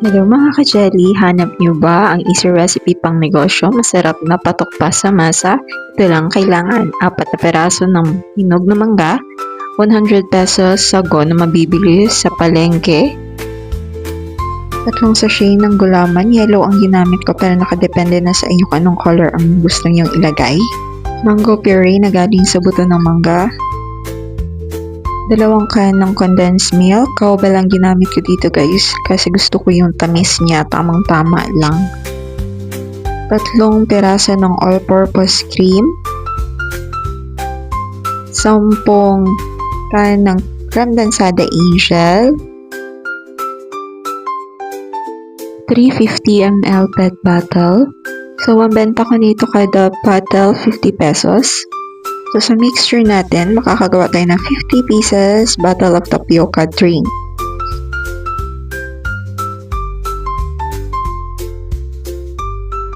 Hello mga ka-jelly, hanap niyo ba ang easy recipe pang negosyo? Masarap na patok pa sa masa? Ito lang kailangan, 4 na peraso ng hinog na mangga, 100 pesos sago na mabibili sa palengke, 3 sachet ng gulaman, yellow ang ginamit ko pero nakadepende na sa inyo kung anong color ang gusto niyong ilagay, mango puree na galing sa buto ng mangga, 2 can ng condensed milk. Kauba lang ginamit ko dito guys kasi gusto ko yung tamis niya, tamang tama lang. 3 peraso ng all-purpose cream, 10 can ng creme dansada angel, 350 ml PET bottle. So ang benta ko nito kada bottle 50 pesos. So sa mixture natin, makakagawa tayo ng 50 pieces bottle of tapioca drink.